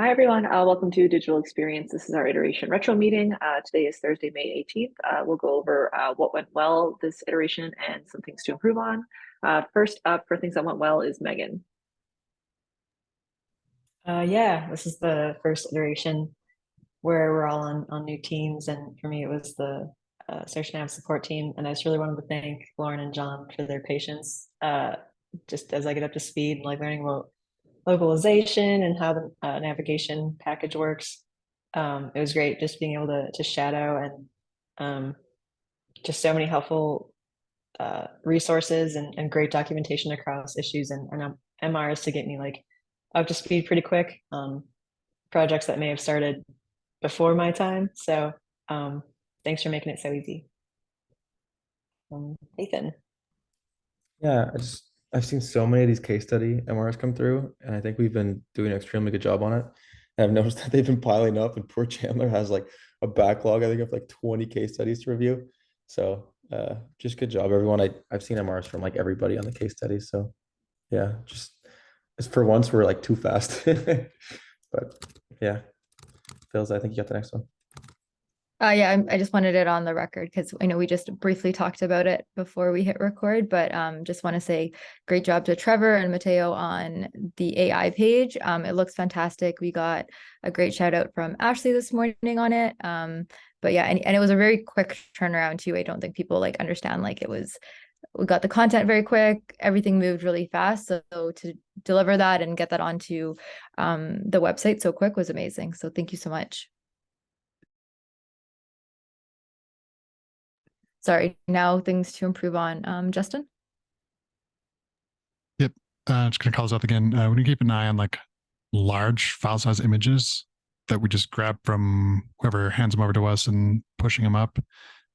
Hi, everyone. Welcome to Digital Experience. This is our iteration retro meeting. Today is Thursday, May 18th. We'll go over what went well this iteration and some things to improve on. First up for things that went well is Megan. Yeah, this is the first iteration where we're all on new teams. And for me, it was the Search Nav support team. And I just really wanted to thank Lauren and John for their patience. Just as I get up to speed, like learning about localization and how the navigation package works. It was great just being able to shadow and just so many helpful resources and great documentation across issues and MRs to get me like up to speed pretty quick. Projects that may have started before my time. So thanks for making it so easy. Nathan. Yeah, I've seen so many of these case study MRs come through, and I think we've been doing an extremely good job on it. And I've noticed that they've been piling up, and poor Chandler has like a backlog, I think, of like 20 case studies to review. So just good job, everyone. I've seen MRs from like everybody on the case studies. So yeah, just it's for once we're like too fast. But yeah, Phils, I think you got the next one. I just wanted it on the record because I know we just briefly talked about it before we hit record, but just want to say great job to Trevor and Mateo on the AI page. It looks fantastic. We got a great shout out from Ashley this morning on it. But yeah, and it was a very quick turnaround too. I don't think people like understand like we got the content very quick, everything moved really fast. So to deliver that and get that onto the website so quick was amazing. So thank you so much. Sorry, now things to improve on. Justin? Yep. Just gonna call this out again. We need to keep an eye on like large file size images that we just grab from whoever hands them over to us and pushing them up.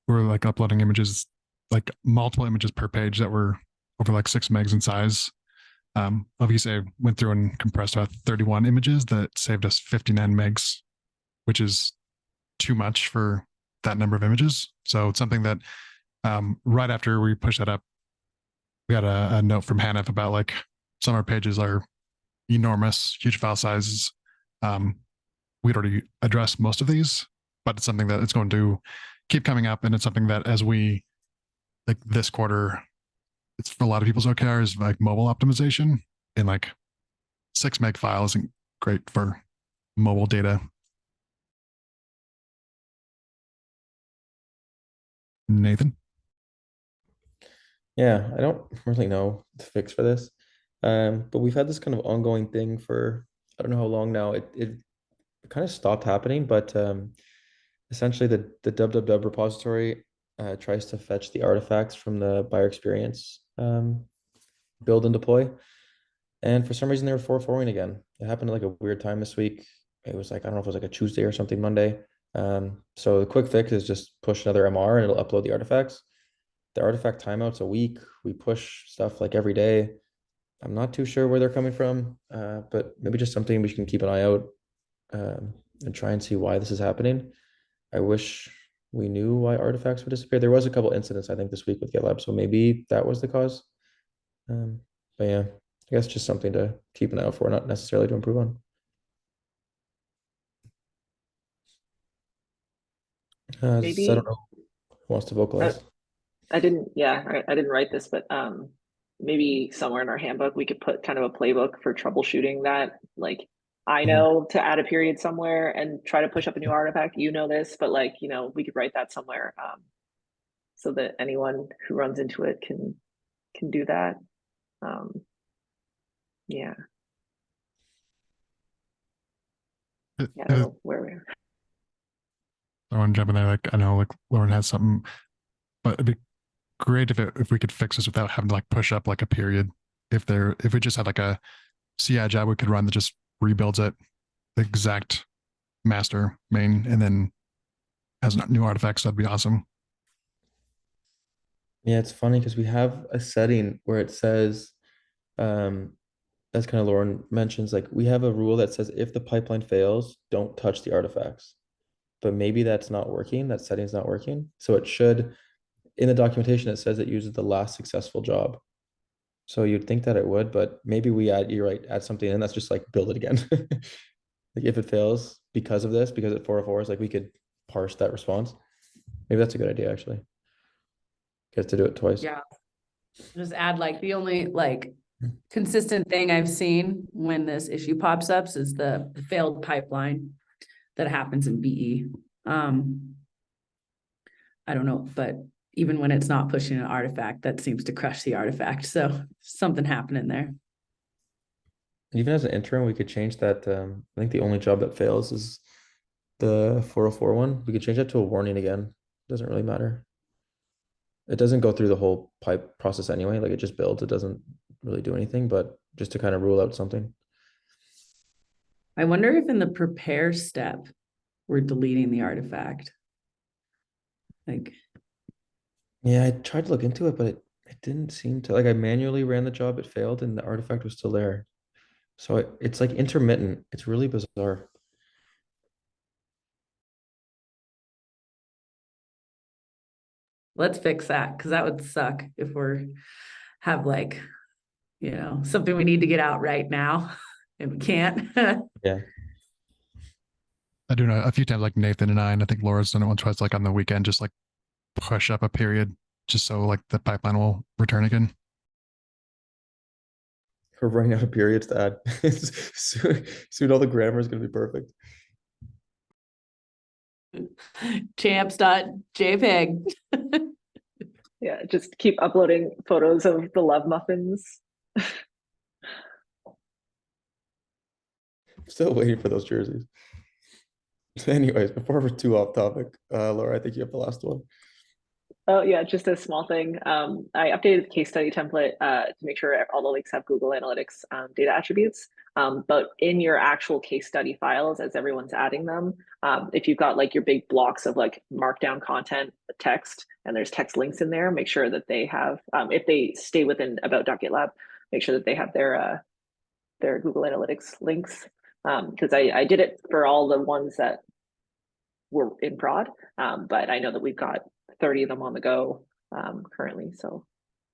We're like uploading images, like multiple images per page that were over like 6 megs in size. Obviously, I went through and compressed about 31 images that saved us 59 megs, which is too much for that number of images. So it's something that right after we push that up, we got a note from Hanif about like some of our pages are enormous, huge file sizes. We'd already addressed most of these, but it's something that it's going to keep coming up. And it's something that as we like this quarter, it's for a lot of people's OKRs, like mobile optimization, and like 6 meg file isn't great for mobile data. Nathan? Yeah, I don't really know the fix for this. But we've had this kind of ongoing thing for I don't know how long now. It kind of stopped happening, but essentially the www repository tries to fetch the artifacts from the buyer experience build and deploy. And for some reason they were 404ing again. It happened at like a weird time this week. It was like, I don't know if it was like a Tuesday or something, Monday. So the quick fix is just push another MR and it'll upload the artifacts. The artifact timeout's a week. We push stuff like every day. I'm not too sure where they're coming from, but maybe just something we can keep an eye out and try and see why this is happening. I wish we knew why artifacts would disappear. There was a couple incidents, I think, this week with GitLab, so maybe that was the cause. But yeah, I guess just something to keep an eye out for, not necessarily to improve on. So I Maybe don't know who wants to vocalize. I didn't, yeah, I didn't write this, but maybe somewhere in our handbook we could put kind of a playbook for troubleshooting that. Like, I Mhm. know to add a period somewhere and try to push up a new artifact. You know this, but like, we could write that somewhere so that anyone who runs into it can do that. Um, yeah, yeah, I don't know where we are. I want to jump in there. Like I know, like Lauren has something, but it'd be great if we could fix this without having to like push up like a period. If we just had like a CI job we could run that just rebuilds it, the exact master main, and then has new artifacts, that'd be awesome. Yeah, it's funny because we have a setting where it says, um, as kind of Lauren mentions, like we have a rule that says if the pipeline fails, don't touch the artifacts. But maybe that's not working, that setting's not working. So it should, in the documentation, it says it uses the last successful job. So you'd think that it would, but maybe we add, you're right, add something in that's just like build it again. Like if it fails because of this, because it 404s, like we could parse that response. Maybe that's a good idea, actually. Get to do it twice. Yeah. Just add like the only like consistent thing I've seen when this issue pops up is the failed pipeline that happens in BE. I don't know, but even when it's not pushing an artifact, that seems to crush the artifact. So something happening there. Even as an intern, we could change that. I think the only job that fails is the 404 one. We could change that to a warning again. Doesn't really matter. It doesn't go through the whole pipe process anyway. Like it just builds. It doesn't really do anything, but just to kind of rule out something. I wonder if in the prepare step, we're deleting the artifact. Like, Yeah, I tried to look into it, but it didn't seem to. Like I manually ran the job, it failed, and the artifact was still there. So it's like intermittent. It's really bizarre. let's fix that because that would suck if we're have like, something we need to get out right now and we can't. Yeah. I do know a few times, like Nathan and I think Laura's done it once, twice, like on the weekend, just like push up a period just so like the pipeline will return again. We're running out of periods to add. Soon all the grammar is going to be perfect. Champs.jpg. Yeah, just keep uploading photos of the love muffins. Still waiting for those jerseys. Anyways, before we're too off topic, Laura, I think you have the last one. Oh yeah, just a small thing. I updated the case study template to make sure all the links have Google Analytics data attributes. But in your actual case study files, as everyone's adding them, if you've got like your big blocks of like markdown content, text, and there's text links in there, make sure that they have, if they stay within about.gitlab, make sure that they have their Google Analytics links. Because I did it for all the ones that were in prod, but I know that we've got 30 of them on the go currently. So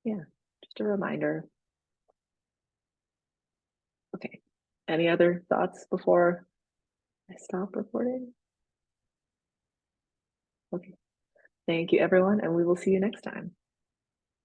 yeah, just a reminder. Okay, any other thoughts before I stop recording? Okay, thank you everyone, and we will see you next time.